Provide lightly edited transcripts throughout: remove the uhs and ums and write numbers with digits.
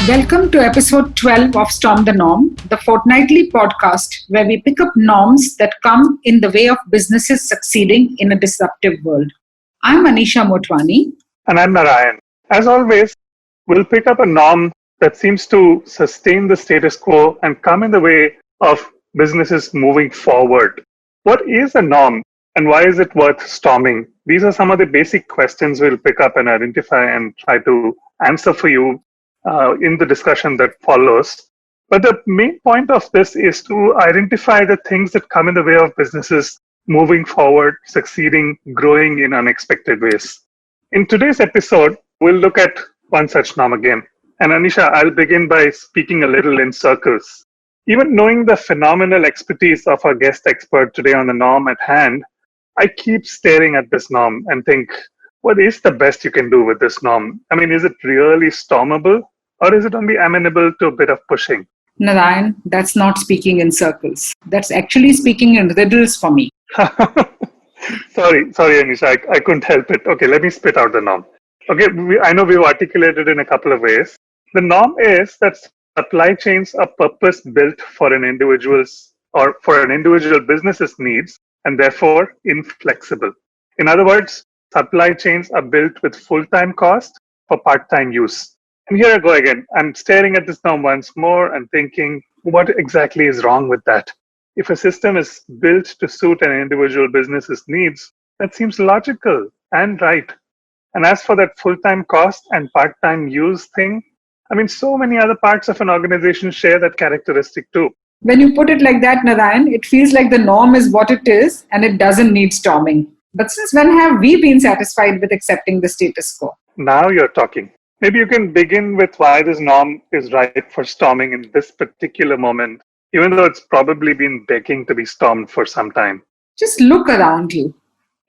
Welcome to episode 12 of Storm the Norm, the fortnightly podcast where we pick up norms that come in the way of businesses succeeding in a disruptive world. I'm Anisha Motwani. And I'm Narayan. As always, we'll pick up a norm that seems to sustain the status quo and come in the way of businesses moving forward. What is a norm and why is it worth storming? These are some of the basic questions we'll pick up and identify and try to answer for you in the discussion that follows. But the main point of this is to identify the things that come in the way of businesses moving forward, succeeding, growing in unexpected ways. In today's episode, we'll look at one such norm again. And Anisha, I'll begin by speaking a little in circles. Even knowing the phenomenal expertise of our guest expert today on the norm at hand, I keep staring at this norm and think, what is the best you can do with this norm? I mean, is it really stormable or is it only amenable to a bit of pushing? Narayan, that's not speaking in circles. That's actually speaking in riddles for me. Sorry, Anisha, I couldn't help it. Okay, let me spit out the norm. Okay, I know we've articulated in a couple of ways. The norm is that supply chains are purpose built for an individual's or for an individual business's needs and therefore inflexible. In other words, supply chains are built with full-time cost for part-time use. And here I go again. I'm staring at this norm once more and thinking, what exactly is wrong with that? If a system is built to suit an individual business's needs, that seems logical and right. And as for that full-time cost and part-time use thing, I mean, so many other parts of an organization share that characteristic too. When you put it like that, Narayan, it feels like the norm is what it is and it doesn't need storming. But since when have we been satisfied with accepting the status quo? Now you're talking. Maybe you can begin with why this norm is right for storming in this particular moment, even though it's probably been begging to be stormed for some time. Just look around you.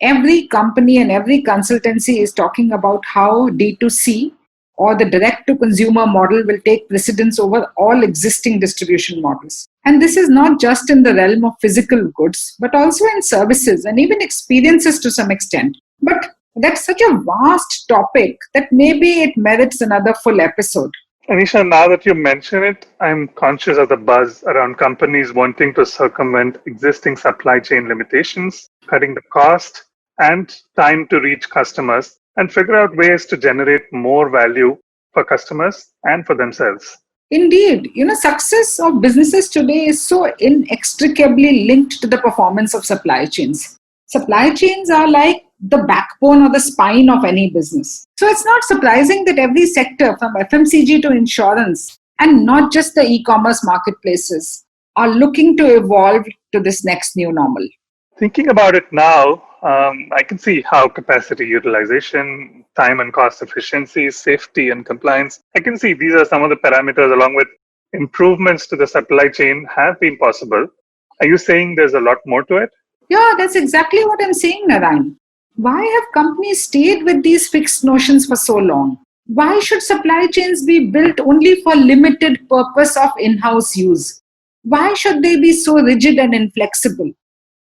Every company and every consultancy is talking about how D2C or the direct-to-consumer model will take precedence over all existing distribution models. And this is not just in the realm of physical goods, but also in services and even experiences to some extent. But that's such a vast topic that maybe it merits another full episode. Anisha, now that you mention it, I'm conscious of the buzz around companies wanting to circumvent existing supply chain limitations, cutting the cost and time to reach customers, and figure out ways to generate more value for customers and for themselves. Indeed, success of businesses today is so inextricably linked to the performance of supply chains. Supply chains are like the backbone or the spine of any business. So it's not surprising that every sector from FMCG to insurance and not just the e-commerce marketplaces are looking to evolve to this next new normal. Thinking about it now, I can see how capacity utilization, time and cost efficiency, safety and compliance, I can see these are some of the parameters along with improvements to the supply chain have been possible. Are you saying there's a lot more to it? Yeah, that's exactly what I'm saying, Narayan. Why have companies stayed with these fixed notions for so long? Why should supply chains be built only for limited purpose of in-house use? Why should they be so rigid and inflexible?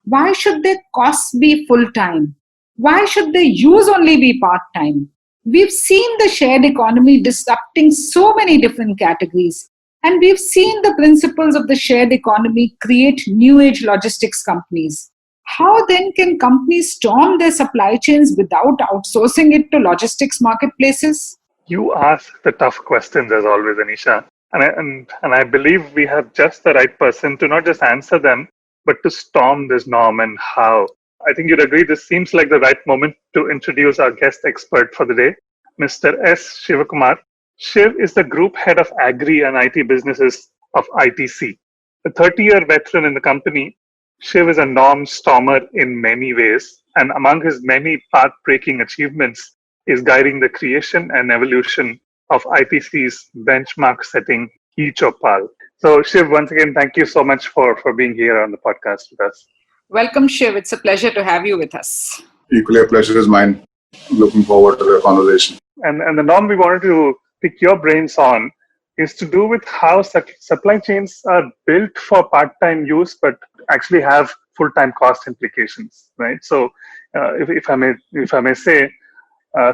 Why should their costs be full-time? Why should their use only be part-time? We've seen the shared economy disrupting so many different categories, and we've seen the principles of the shared economy create new age logistics companies. How then can companies storm their supply chains without outsourcing it to logistics marketplaces? You ask the tough questions as always, Anisha. And I believe we have just the right person to not just answer them, but to storm this norm and how. I think you'd agree this seems like the right moment to introduce our guest expert for the day, Mr. S. Shivakumar. Shiv is the group head of agri and IT businesses of ITC. A 30-year veteran in the company, Shiv is a norm stormer in many ways, and among his many path-breaking achievements is guiding the creation and evolution of ITC's benchmark-setting e-Chopal. So Shiv, once again, thank you so much for being here on the podcast with us. Welcome, Shiv. It's a pleasure to have you with us. Equally, a pleasure is mine. Looking forward to the conversation. And the norm we wanted to pick your brains on is to do with how supply chains are built for part-time use, but actually have full-time cost implications, right? So, if I may say,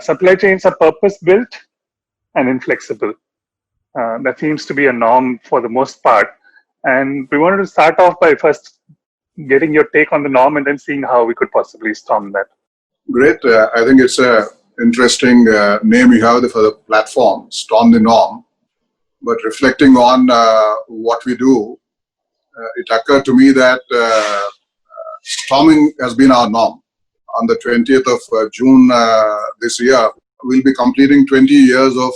supply chains are purpose-built and inflexible. That seems to be a norm for the most part. And we wanted to start off by first getting your take on the norm and then seeing how we could possibly storm that. Great. I think it's a interesting name you have for the platform, Storm the Norm. But reflecting on what we do, it occurred to me that storming has been our norm. On the 20th of June this year, we'll be completing 20 years of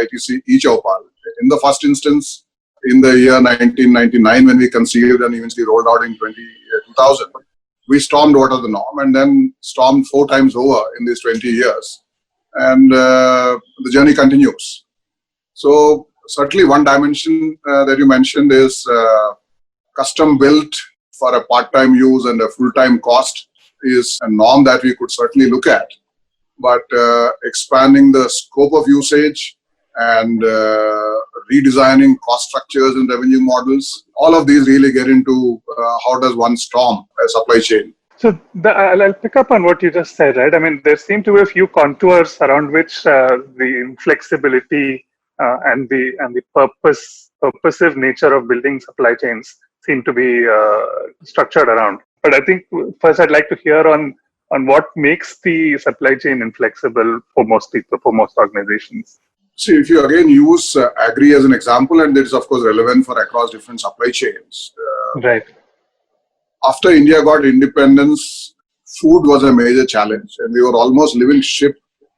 ITC e-Chowpal. In the first instance, in the year 1999, when we conceived and eventually rolled out in 2000, we stormed what was the norm and then stormed 4 times over in these 20 years. And the journey continues. So certainly one dimension that you mentioned is custom built for a part-time use and a full-time cost is a norm that we could certainly look at. But expanding the scope of usage and redesigning cost structures and revenue models, all of these really get into how does one storm a supply chain. So I'll pick up on what you just said, right? I mean, there seem to be a few contours around which the inflexibility and the purposive nature of building supply chains seem to be structured around. But I think first I'd like to hear on what makes the supply chain inflexible for most people, for most organizations. See, if you again use agri as an example, and it is of course relevant for across different supply chains. Right. After India got independence, food was a major challenge, and we were almost living ship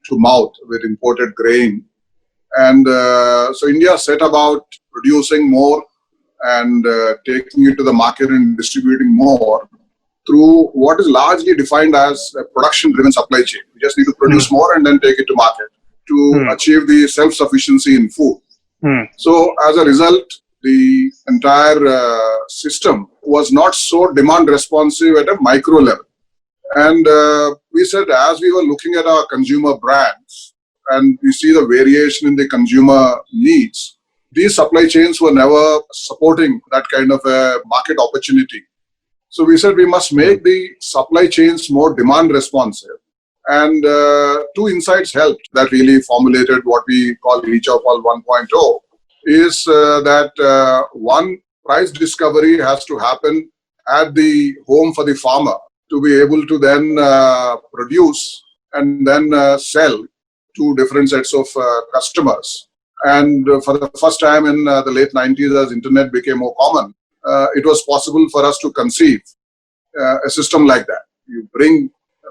to mouth with imported grain. And so India set about producing more and taking it to the market and distributing more through what is largely defined as a production-driven supply chain. We just need to produce more and then take it to market to achieve the self-sufficiency in food. So as a result, the entire system was not so demand responsive at a micro level. And we said, as we were looking at our consumer brands and we see the variation in the consumer needs, these supply chains were never supporting that kind of a market opportunity. So we said we must make the supply chains more demand responsive. And 2 insights helped that really formulated what we call e-Chowpal 1.0 is that one, price discovery has to happen at the home for the farmer to be able to then produce and then sell to different sets of customers. And for the first time in the late 90s, as internet became more common, it was possible for us to conceive a system like that. You bring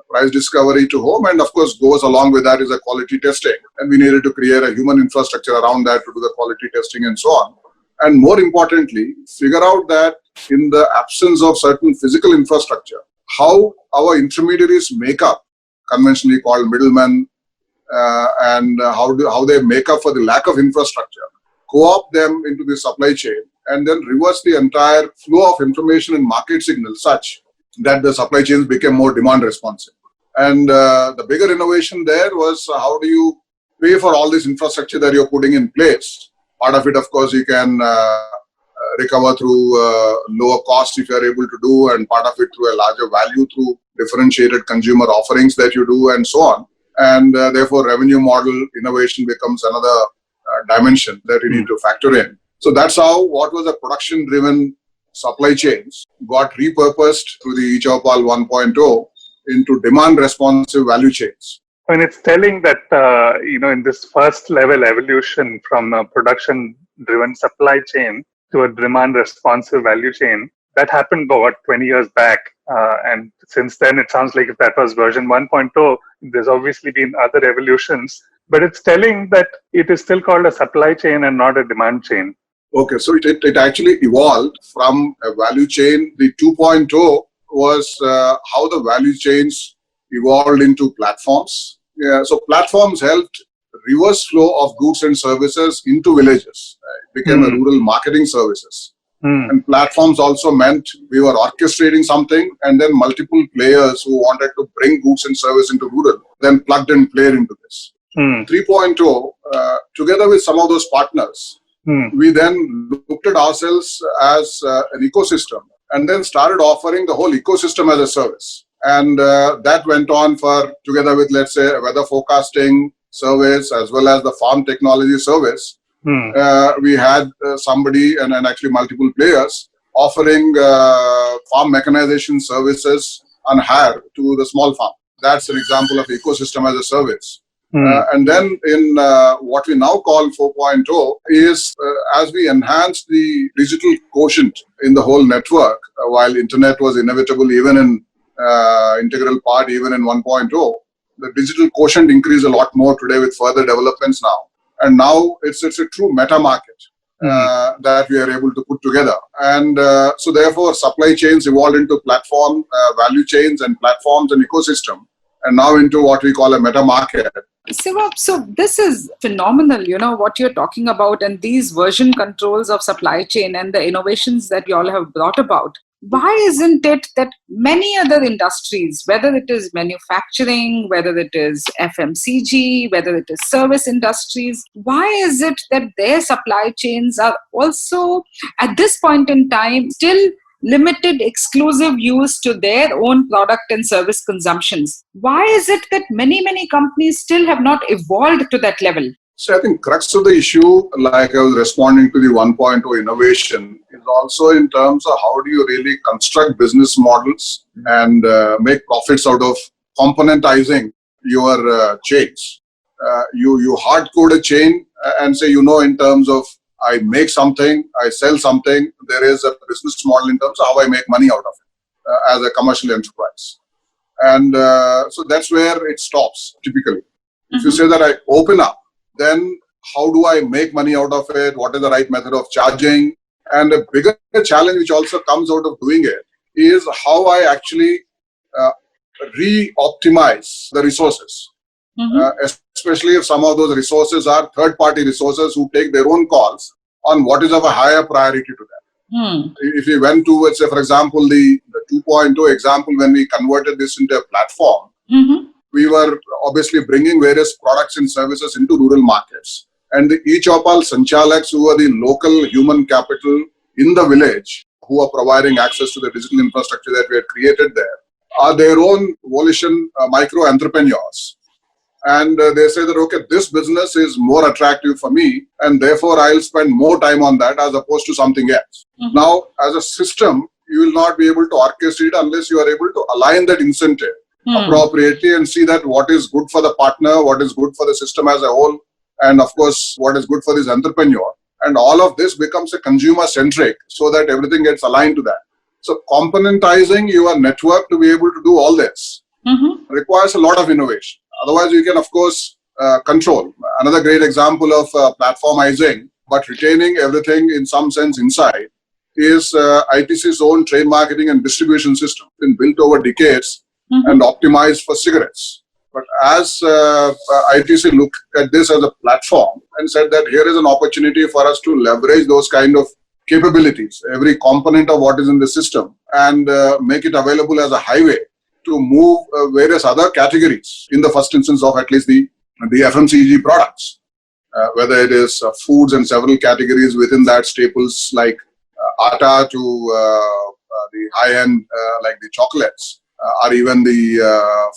price discovery to home, and of course goes along with that is a quality testing. And we needed to create a human infrastructure around that to do the quality testing and so on. And more importantly, figure out that in the absence of certain physical infrastructure, how our intermediaries make up, conventionally called middlemen, and how they make up for the lack of infrastructure, co-opt them into the supply chain, and then reverse the entire flow of information and market signals such that the supply chains became more demand responsive. And the bigger innovation there was how do you pay for all this infrastructure that you're putting in place. Part of it, of course, you can recover through lower cost if you're able to do, and part of it through a larger value through differentiated consumer offerings that you do and so on. And therefore, revenue model innovation becomes another dimension that you need to factor in. So that's how what was a production-driven supply chains got repurposed through the e-Chowpal 1.0 into demand-responsive value chains. I mean, it's telling that, in this first level evolution from a production-driven supply chain to a demand-responsive value chain, that happened about 20 years back. And since then, it sounds like if that was version 1.0, there's obviously been other evolutions. But it's telling that it is still called a supply chain and not a demand chain. Okay, so it actually evolved from a value chain. The 2.0 was how the value chains evolved into platforms. Yeah, so platforms helped reverse flow of goods and services into villages. It became a rural marketing services. And platforms also meant we were orchestrating something, and then multiple players who wanted to bring goods and service into rural then plugged and played into this. 3.0, together with some of those partners, we then looked at ourselves as an ecosystem and then started offering the whole ecosystem as a service. And that went on for, together with, let's say, a weather forecasting service as well as the farm technology service, We had somebody and actually multiple players offering farm mechanization services on hire to the small farm. That's an example of ecosystem as a service. And then in what we now call 4.0 is as we enhance the digital quotient in the whole network, while internet was inevitable even in integral part, even in 1.0, the digital quotient increased a lot more today with further developments now. And now it's a true meta market that we are able to put together. And so therefore, supply chains evolved into platform, value chains and platforms and ecosystem, and now into what we call a meta market. Siva, so this is phenomenal, what you're talking about, and these version controls of supply chain and the innovations that you all have brought about. Why isn't it that many other industries, whether it is manufacturing, whether it is FMCG, whether it is service industries, why is it that their supply chains are also at this point in time still limited exclusive use to their own product and service consumptions? Why is it that many companies still have not evolved to that level? So I think crux of the issue, like I was responding to the 1.0 innovation, is also in terms of how do you really construct business models and make profits out of componentizing your chains. You hard code a chain and say, in terms of I make something, I sell something, there is a business model in terms of how I make money out of it as a commercial enterprise. And so that's where it stops typically. If you say that I open up, then how do I make money out of it? What is the right method of charging? And a bigger challenge which also comes out of doing it is how I actually re-optimize the resources. Especially if some of those resources are third-party resources who take their own calls on what is of a higher priority to them. If we went towards, say, for example, the 2.0 example, when we converted this into a platform, we were obviously bringing various products and services into rural markets. And each of our Sanchalaks, who are the local human capital in the village, who are providing access to the digital infrastructure that we had created there, are their own volition micro entrepreneurs. And they say that, okay, this business is more attractive for me, and therefore I'll spend more time on that as opposed to something else. Now, as a system, you will not be able to orchestrate unless you are able to align that incentive appropriately and see that what is good for the partner, what is good for the system as a whole, and of course, what is good for this entrepreneur. And all of this becomes a consumer-centric so that everything gets aligned to that. So componentizing your network to be able to do all this requires a lot of innovation. Otherwise, you can, of course, control. Another great example of platformizing, but retaining everything in some sense inside, is ITC's own trade marketing and distribution system, been built over decades and optimized for cigarettes. But as ITC looked at this as a platform and said that here is an opportunity for us to leverage those kind of capabilities, every component of what is in the system, and make it available as a highway to move various other categories in the first instance of at least the FMCG products, whether it is foods and several categories within that, staples like atta to the high-end like the chocolates, or even the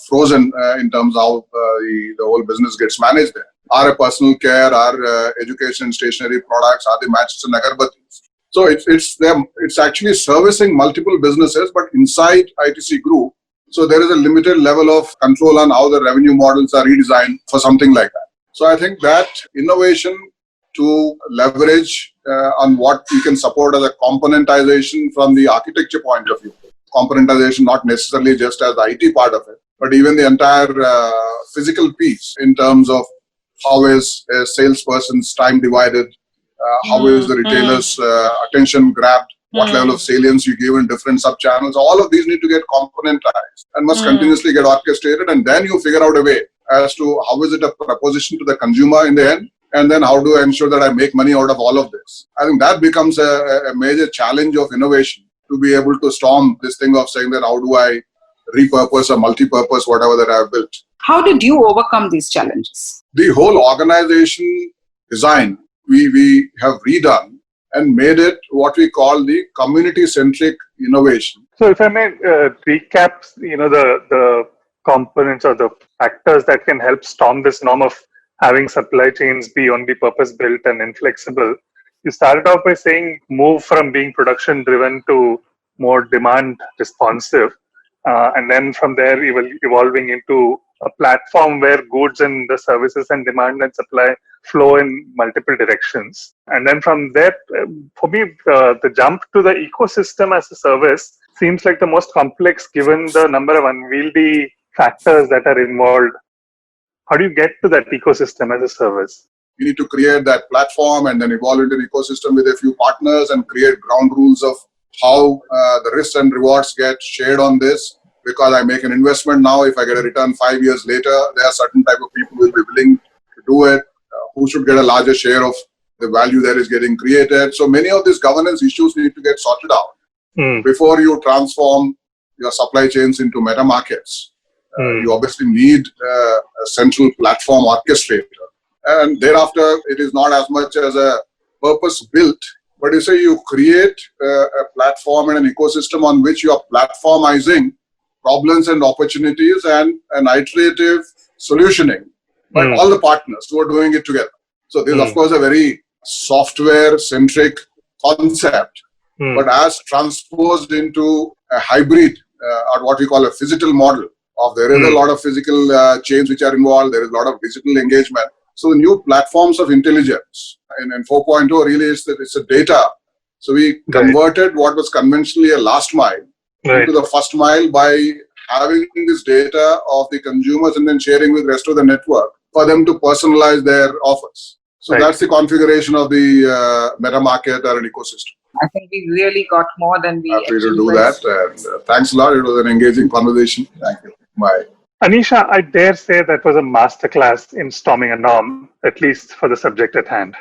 frozen in terms of how the whole business gets managed there, are a personal care, are education and stationery products, are the matches and agarbattis. So it's actually servicing multiple businesses, but inside ITC Group. So there is a limited level of control on how the revenue models are redesigned for something like that. So I think that innovation to leverage on what we can support as a componentization from the architecture point of view. Componentization not necessarily just as the IT part of it, but even the entire physical piece in terms of how is a salesperson's time divided, how is the retailer's attention grabbed, what level of salience you give in different sub-channels. All of these need to get componentized and must continuously get orchestrated, and then you figure out a way as to how is it a proposition to the consumer in the end, and then how do I ensure that I make money out of all of this. I think that becomes a major challenge of innovation, to be able to storm this thing of saying that how do I repurpose or multi-purpose whatever that I have built. How did you overcome these challenges? The whole organization design we have redone and made it what we call the community-centric innovation. So if I may recap, the components or the factors that can help storm this norm of having supply chains be only purpose built and inflexible, you started off by saying move from being production driven to more demand responsive. And then from there, evolving into a platform where goods and the services and demand and supply flow in multiple directions. And then from there, for me, the jump to the ecosystem as a service seems like the most complex given the number of unwieldy factors that are involved. How do you get to that ecosystem as a service? You need to create that platform and then evolve into an ecosystem with a few partners and create ground rules of how the risks and rewards get shared on this. Because I make an investment now, if I get a return 5 years later, there are certain type of people who will be willing to do it, who should get a larger share of the value that is getting created. So many of these governance issues need to get sorted out before you transform your supply chains into meta markets. You obviously need a central platform orchestrator. And thereafter, it is not as much as a purpose built, but you say you create a platform and an ecosystem on which you are platformizing problems and opportunities and an iterative solutioning by all the partners who are doing it together. So this is, of course, a very software-centric concept, but as transposed into a hybrid or what we call a physical model of there is a lot of physical chains which are involved, there is a lot of digital engagement. So the new platforms of intelligence in 4.0 really is that it's a data. So we converted what was conventionally a last mile into the first mile by having this data of the consumers and then sharing with the rest of the network for them to personalize their offers. So that's the configuration of the meta market or an ecosystem. I think we really got more than we Happy to do that. And thanks a lot. It was an engaging conversation. Thank you. Bye. Anisha, I dare say that was a masterclass in storming a norm, at least for the subject at hand.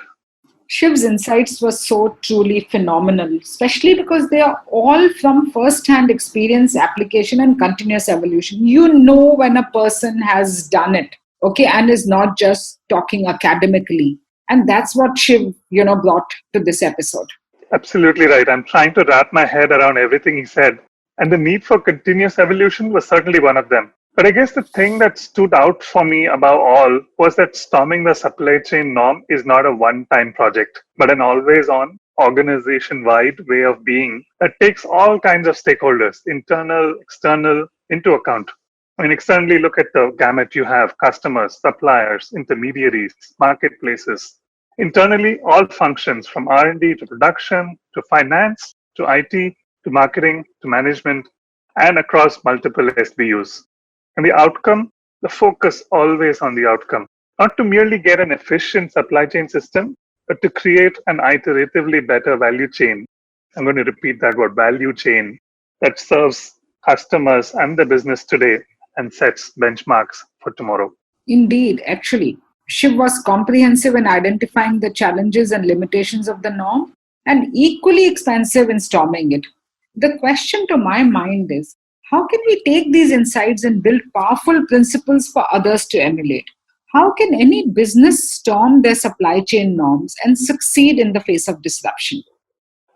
Shiv's insights were so truly phenomenal, especially because they are all from first-hand experience, application, and continuous evolution. You know when a person has done it, okay, and is not just talking academically. And that's what Shiv, brought to this episode. Absolutely right. I'm trying to wrap my head around everything he said. And the need for continuous evolution was certainly one of them. But I guess the thing that stood out for me above all was that storming the supply chain norm is not a one-time project, but an always-on, organization-wide way of being that takes all kinds of stakeholders, internal, external, into account. I mean, externally, look at the gamut you have: customers, suppliers, intermediaries, marketplaces. Internally, all functions from R&D to production to finance to IT to marketing to management and across multiple SBUs. And the outcome, the focus always on the outcome, not to merely get an efficient supply chain system, but to create an iteratively better value chain. I'm going to repeat that word, value chain, that serves customers and the business today and sets benchmarks for tomorrow. Indeed, actually, Shiv was comprehensive in identifying the challenges and limitations of the norm and equally expansive in storming it. The question to my mind is, how can we take these insights and build powerful principles for others to emulate? How can any business storm their supply chain norms and succeed in the face of disruption?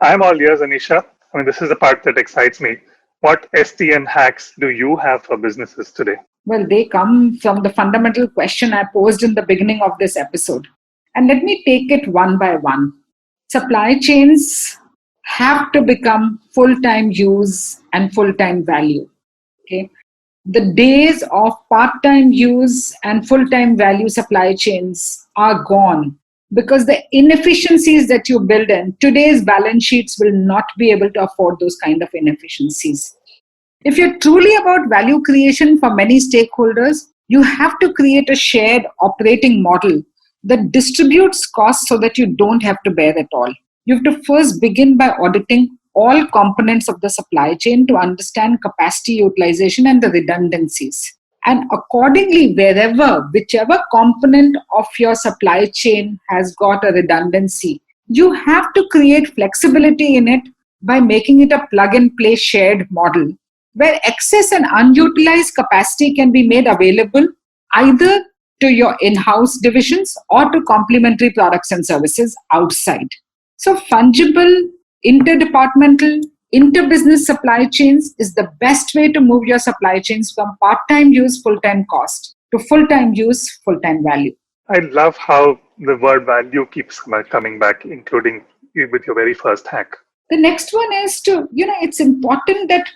I'm all ears, Anisha. I mean, this is the part that excites me. What STN hacks do you have for businesses today? Well, they come from the fundamental question I posed in the beginning of this episode. And let me take it one by one. Supply chains have to become full-time use and full-time value. Okay, the days of part-time use and full-time value supply chains are gone because the inefficiencies that you build in today's balance sheets will not be able to afford those kind of inefficiencies. If you're truly about value creation for many stakeholders, you have to create a shared operating model that distributes costs so that you don't have to bear it all. You have to first begin by auditing all components of the supply chain to understand capacity utilization and the redundancies. And accordingly, whichever component of your supply chain has got a redundancy, you have to create flexibility in it by making it a plug-and-play shared model where excess and unutilized capacity can be made available either to your in-house divisions or to complementary products and services outside. So fungible, interdepartmental, interbusiness supply chains is the best way to move your supply chains from part-time use, full-time cost to full-time use, full-time value. I love how the word value keeps coming back, including with your very first hack. The next one is to, it's important that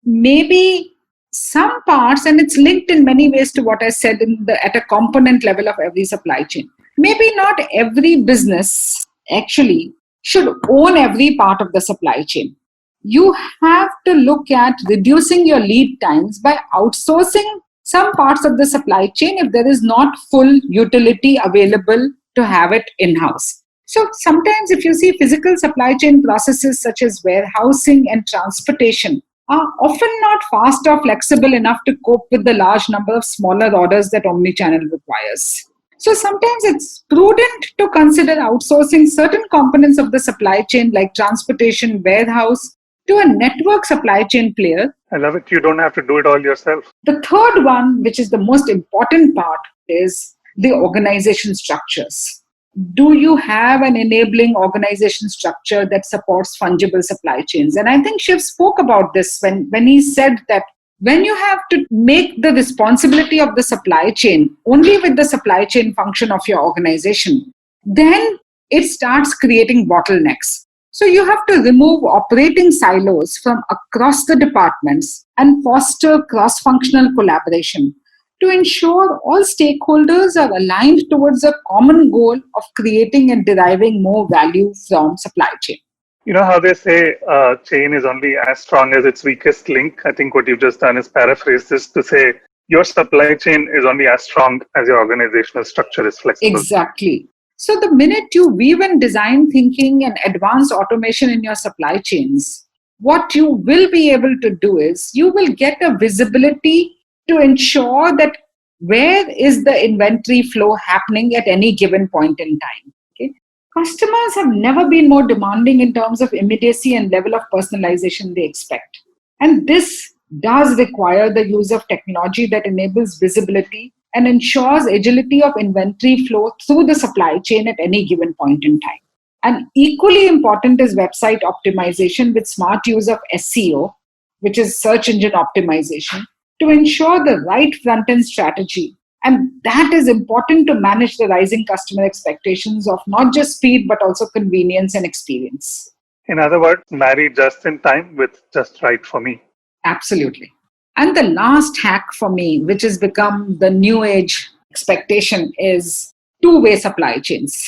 maybe some parts, and it's linked in many ways to what I said at a component level of every supply chain. Maybe not every business actually should own every part of the supply chain. You have to look at reducing your lead times by outsourcing some parts of the supply chain if there is not full utility available to have it in-house. So sometimes if you see physical supply chain processes such as warehousing and transportation are often not fast or flexible enough to cope with the large number of smaller orders that omnichannel requires. So sometimes it's prudent to consider outsourcing certain components of the supply chain like transportation, warehouse, to a network supply chain player. I love it. You don't have to do it all yourself. The third one, which is the most important part, is the organization structures. Do you have an enabling organization structure that supports fungible supply chains? And I think Shiv spoke about this when he said that when you have to make the responsibility of the supply chain only with the supply chain function of your organization, then it starts creating bottlenecks. So you have to remove operating silos from across the departments and foster cross-functional collaboration to ensure all stakeholders are aligned towards a common goal of creating and deriving more value from supply chain. You know how they say chain is only as strong as its weakest link? I think what you've just done is paraphrase this to say your supply chain is only as strong as your organizational structure is flexible. Exactly. So the minute you weave in design thinking and advanced automation in your supply chains, what you will be able to do is you will get a visibility to ensure that where is the inventory flow happening at any given point in time. Okay? Customers have never been more demanding in terms of immediacy and level of personalization they expect. And this does require the use of technology that enables visibility and ensures agility of inventory flow through the supply chain at any given point in time. And equally important is website optimization with smart use of SEO, which is search engine optimization, to ensure the right front-end strategy. And that is important to manage the rising customer expectations of not just speed, but also convenience and experience. In other words, marry just in time with just right for me. Absolutely. And the last hack for me, which has become the new age expectation, is two-way supply chains.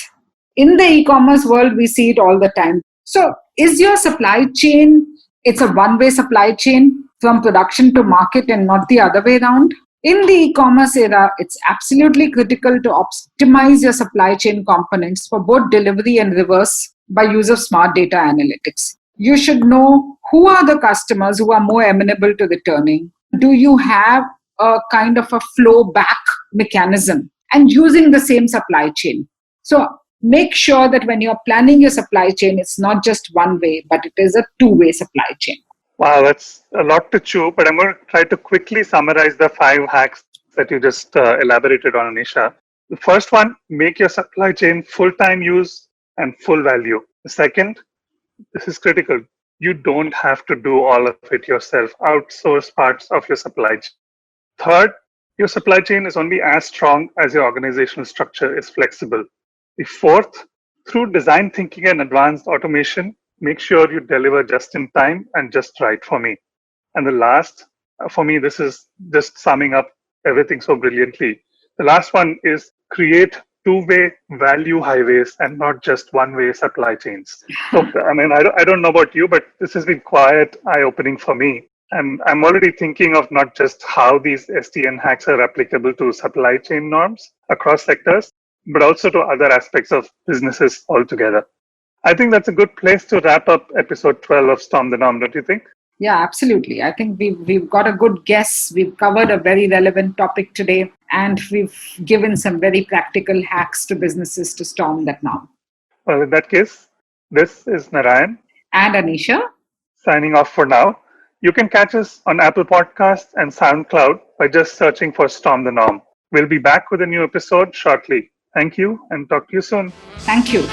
In the e-commerce world, we see it all the time. So is your supply chain, it's a one-way supply chain from production to market and not the other way around? In the e-commerce era, it's absolutely critical to optimize your supply chain components for both delivery and reverse by use of smart data analytics. You should know who are the customers who are more amenable to returning. Do you have a kind of a flow back mechanism and using the same supply chain? So make sure that when you're planning your supply chain, it's not just one way, but it is a two-way supply chain. Wow, that's a lot to chew, but I'm going to try to quickly summarize the 5 hacks that you just elaborated on, Anisha. The first one, make your supply chain full-time use and full value. The second, this is critical. You don't have to do all of it yourself. Outsource parts of your supply chain. Third, your supply chain is only as strong as your organizational structure is flexible. The fourth, through design thinking and advanced automation, make sure you deliver just in time and just right for me. And the last, for me, this is just summing up everything so brilliantly. The last one is create two-way value highways and not just one-way supply chains. So, I mean, I don't know about you, but this has been quite eye-opening for me. And I'm already thinking of not just how these STN hacks are applicable to supply chain norms across sectors, but also to other aspects of businesses altogether. I think that's a good place to wrap up episode 12 of Storm the Norm, don't you think? Yeah, absolutely. I think we've got a good guess. We've covered a very relevant topic today, and we've given some very practical hacks to businesses to storm that norm. Well, in that case, this is Narayan. And Anisha. Signing off for now. You can catch us on Apple Podcasts and SoundCloud by just searching for Storm the Norm. We'll be back with a new episode shortly. Thank you and talk to you soon. Thank you.